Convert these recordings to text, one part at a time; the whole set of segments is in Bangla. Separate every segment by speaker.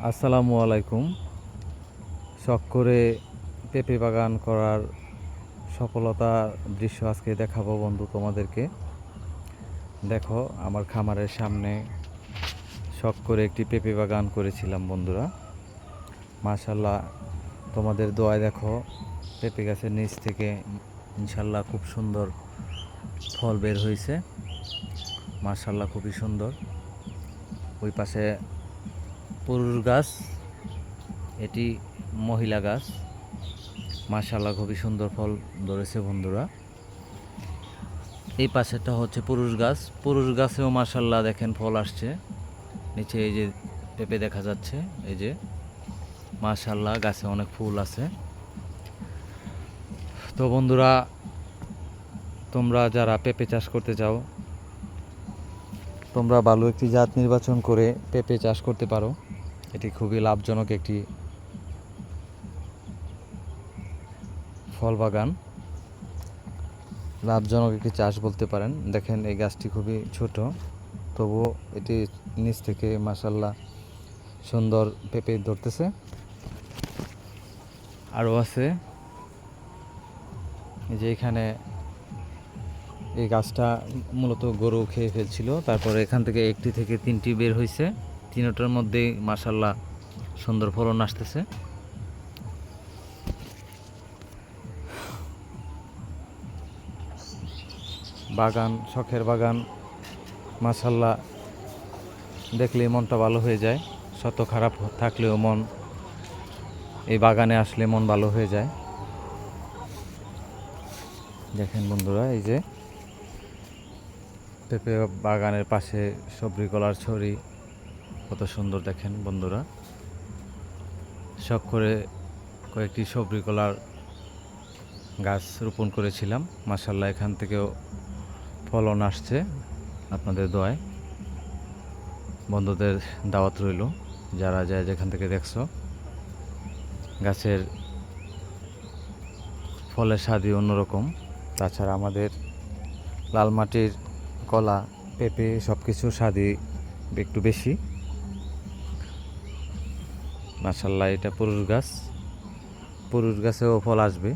Speaker 1: আসসালামু আলাইকুম। শখ করে পেঁপে বাগান করার সফলতার দৃশ্য আজকে দেখাবো বন্ধু তোমাদেরকে। দেখো, আমার খামারের সামনে শখ করে একটি পেঁপে বাগান করেছিলাম বন্ধুরা। মাশাল্লাহ, তোমাদের দোয়ায় দেখো পেঁপে গাছের নিচ থেকে ইনশাল্লাহ খুব সুন্দর ফল বের হয়েছে। মাশাল্লাহ, খুবই সুন্দর। ওই পাশে পুরুষ গাছ, এটি মহিলা গাছ। মাশাল্লাহ, খুবই সুন্দর ফল ধরেছে বন্ধুরা। এই পাশেরটা হচ্ছে পুরুষ গাছ। পুরুষ গাছেও মাশাল্লাহ দেখেন ফল আসছে। নিচে এই যে পেঁপে দেখা যাচ্ছে, এই যে মাশাল্লাহ গাছে অনেক ফুল আছে। তো বন্ধুরা, তোমরা যারা পেঁপে চাষ করতে চাও, তোমরা ভালো একটি জাত নির্বাচন করে পেঁপে চাষ করতে পারো। এটি খুবই লাভজনক একটি ফল বাগান, লাভজনক একটি চাষ বলতে পারেন। দেখেন এই গাছটি খুবই ছোট, তবুও এটি নিচ থেকে মাশাল্লাহ সুন্দর পেঁপে ধরতেছে। আরও আছে, এই যে এখানে এই গাছটা মূলত গরু খেয়ে ফেলছিল, তারপরে এখান থেকে একটি থেকে তিনটি বের হয়েছে। তিনটার মধ্যেই মাশাল্লাহ সুন্দর ফলন আসতেছে। বাগান, শখের বাগান, মাশাল্লাহ দেখলেই মনটা ভালো হয়ে যায়। শত খারাপ থাকলেও মন এই বাগানে আসলে মন ভালো হয়ে যায়। দেখেন বন্ধুরা, এই যে পেঁপে বাগানের পাশে সবজি কলার ছড়ি, কত সুন্দর দেখেন বন্ধুরা। শখ করে কয়েকটি সবজি কলার গাছ রোপণ করেছিলাম। মাশাল্লাহ, এখান থেকেও ফলন আসছে আপনাদের দোয়ায়। বন্ধুদের দাওয়াত রইল, যারা যায় যেখান থেকে দেখছো। গাছের ফলের স্বাদই অন্যরকম। তাছাড়া আমাদের লাল মাটির কলা, পেঁপে সব কিছুর স্বাদই একটু বেশি। মাশাল্লাহ, এটা পুরুষ গাছ, পুরুষ গাছেও ফল আসবে।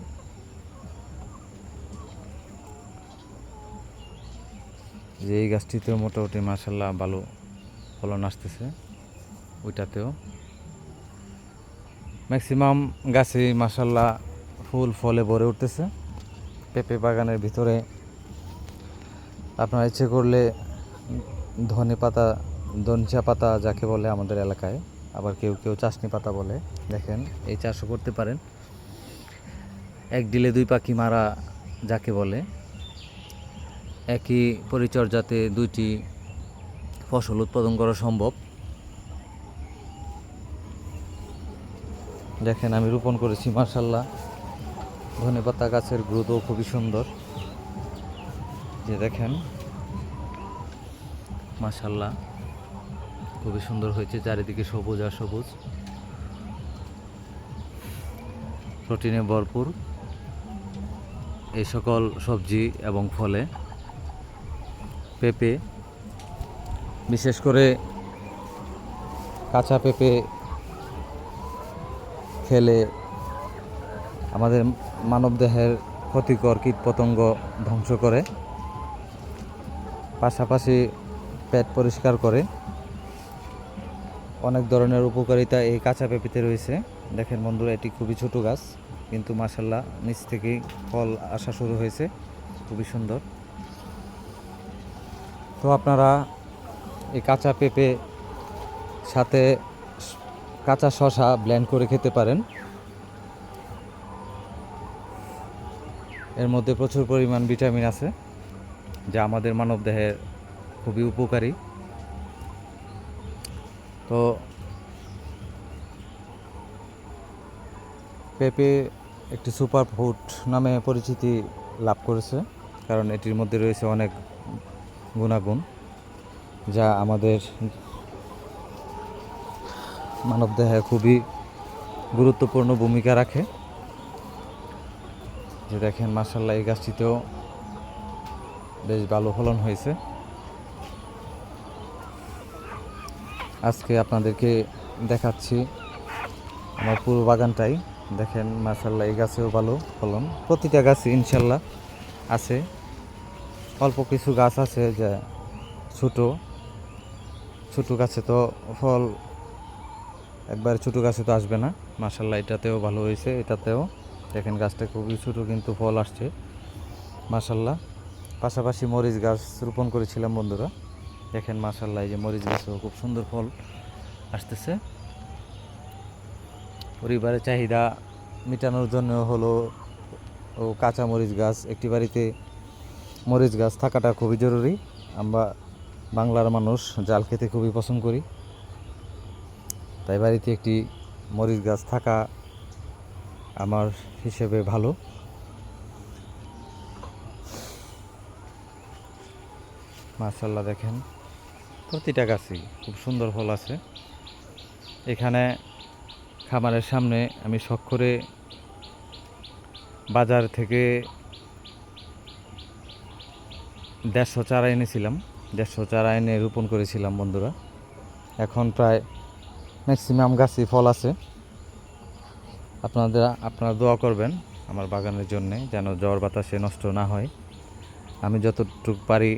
Speaker 1: যে এই গাছটিতেও মোটামুটি মাশাল্লাহ ভালো ফলন আসতেছে, ওইটাতেও ম্যাক্সিমাম গাছেই মাশাল্লাহ ফুল ফলে ভরে উঠতেছে। পেঁপে বাগানের ভিতরে আপনারা ইচ্ছে করলে ধনিয়া পাতা যাকে বলে আমাদের এলাকায়, আবার কেউ কেউ চাশনি পাতা বলে, দেখেন এই চাষও করতে পারেন। এক ডিলে দুই পাখি মারা যাকে বলে, একই পরিচর্যাতে দুইটি ফসল উৎপাদন করা সম্ভব। দেখেন আমি রোপণ করেছি, মাশাল্লাহ ধনেপাতা গাছের গ্রোথও খুবই সুন্দর। যে দেখেন মাশাল্লাহ খুবই সুন্দর হয়েছে, চারিদিকে সবুজ আর সবুজ, প্রোটিনে ভরপুর এই সকল সবজি এবং ফলে। পেঁপে, বিশেষ করে কাঁচা পেঁপে খেলে আমাদের মানবদেহের ক্ষতিকর কীটপতঙ্গ ধ্বংস করে, পাশাপাশি পেট পরিষ্কার করে। অনেক ধরনের উপকারিতা এই কাঁচা পেঁপেতে রয়েছে। দেখেন বন্ধুরা, এটি খুবই ছোট গাছ, কিন্তু মাশাল্লাহ নিচ থেকেই ফল আসা শুরু হয়েছে, খুবই সুন্দর। তো আপনারা এই কাঁচা পেঁপে সাথে কাঁচা শসা ব্লেন্ড করে খেতে পারেন। এর মধ্যে প্রচুর পরিমাণ ভিটামিন আছে, যা আমাদের মানবদেহের খুবই উপকারী। তো পেঁপে একটি সুপার ফুড নামে পরিচিতি লাভ করেছে, কারণ এটির মধ্যে রয়েছে অনেক গুণাগুণ যা আমাদের মানবদেহে খুবই গুরুত্বপূর্ণ ভূমিকা রাখে। যে দেখেন মাশাল্লাহ এই গাছটিতেও বেশ ভালো ফলন হয়েছে। আজকে আপনাদেরকে দেখাচ্ছি আমার পুরো বাগানটাই। দেখেন মাশাআল্লাহ, এই গাছেও ভালো ফলন, প্রতিটা গাছে ইনশাল্লাহ আছে। অল্প কিছু গাছ আছে যে ছোটো ছোটো গাছে তো ফল, একবার ছোটো গাছে তো আসবে না। মাশাআল্লাহ, এটাতেও ভালো হয়েছে, এটাতেও দেখেন গাছটা খুবই ছোটো কিন্তু ফল আসছে মাশাআল্লাহ। পাশাপাশি মরিচ গাছ রোপণ করেছিলাম বন্ধুরা, দেখেন মাশাআল্লাহ, এই যে মরিচ গাছেও খুব সুন্দর ফল আসতেছে। পরিবারের চাহিদা মেটানোর জন্য হলো ও কাঁচা মরিচ গাছ, একটি বাড়িতে মরিচ গাছ থাকাটা খুবই জরুরি। আমরা বাংলার মানুষ জাল খেতে খুবই পছন্দ করি, তাই বাড়িতে একটি মরিচ গাছ থাকা আমার হিসেবে ভালো। মাশাআল্লাহ, দেখেন প্রতিটা গাছই খুব সুন্দর ফল আছে। এখানে খামারের সামনে আমি শখ করে বাজার থেকে 150 চারা এনেছিলাম, 150 চারা এনে রোপণ করেছিলাম বন্ধুরা। এখন প্রায় ম্যাক্সিমাম গাছই ফল আছে। আপনারা দোয়া করবেন আমার বাগানের জন্যে, যেন ঝড় বাতাসে নষ্ট না হয়। আমি যতটুকু পারি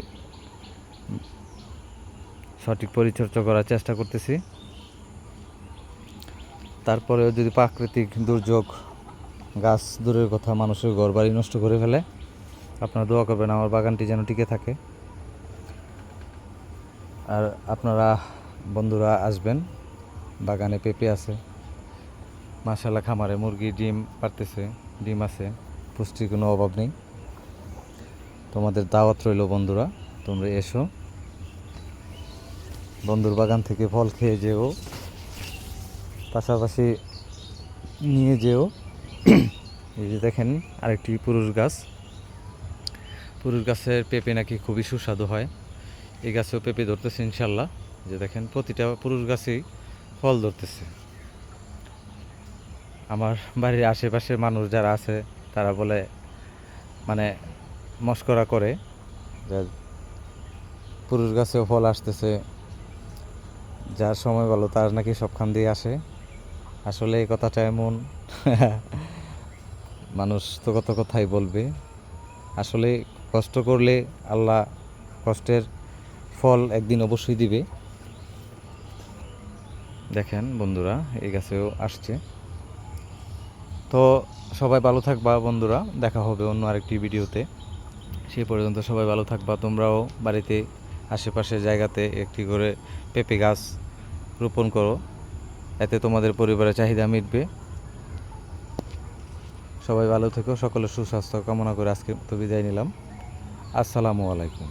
Speaker 1: সঠিক পরিচর্যা করার চেষ্টা করতেছি। তারপরেও যদি প্রাকৃতিক দুর্যোগ, গাছ দূরের কথা, মানুষের ঘর বাড়ি নষ্ট করে ফেলে, আপনারা দোয়া করবেন আমার বাগানটি যেন টিকে থাকে। আর আপনারা বন্ধুরা আসবেন, বাগানে পেঁপে আছে মাশাআল্লাহ, খামারে মুরগি ডিম পারতেছে, ডিম আছে, পুষ্টির কোনো অভাব নেই। তোমাদের দাওয়াত রইল বন্ধুরা, তোমরা এসো, বন্ধুর বাগান থেকে ফল খেয়ে যেও, পাশাপাশি নিয়ে যেও। এই যে দেখেন আরেকটি পুরুষ গাছ, পুরুষ গাছের পেঁপে নাকি খুবই সুস্বাদু হয়। এই গাছেও পেঁপে ধরতেছে ইনশাল্লাহ। যে দেখেন প্রতিটা পুরুষ গাছেই ফল ধরতেছে। আমার বাড়ির আশেপাশের মানুষ যারা আছে তারা বলে, মানে মস্করা করে যে পুরুষ গাছেও ফল আসতেছে, যার সময় ভালো তার নাকি সবখান দিয়ে আসে। আসলে এই কথাটা এমন মানুষ তো কত কথাই বলবে। আসলে কষ্ট করলে আল্লাহ কষ্টের ফল একদিন অবশ্যই দিবে। দেখেন বন্ধুরা, এই গাছেও আসছে। তো সবাই ভালো থাকবা বন্ধুরা, দেখা হবে অন্য আরেকটি ভিডিওতে। সেই পর্যন্ত সবাই ভালো থাকবা। তোমরাও বাড়িতে আশেপাশের জায়গাতে একটি করে পেঁপে গাছ রোপণ করো, এতে তোমাদের পরিবারের চাহিদা মিটবে। সবাই ভালো থেকো, সকলের সুস্বাস্থ্য কামনা করে আজকে তো বিদায় নিলাম। আসসালামু আলাইকুম।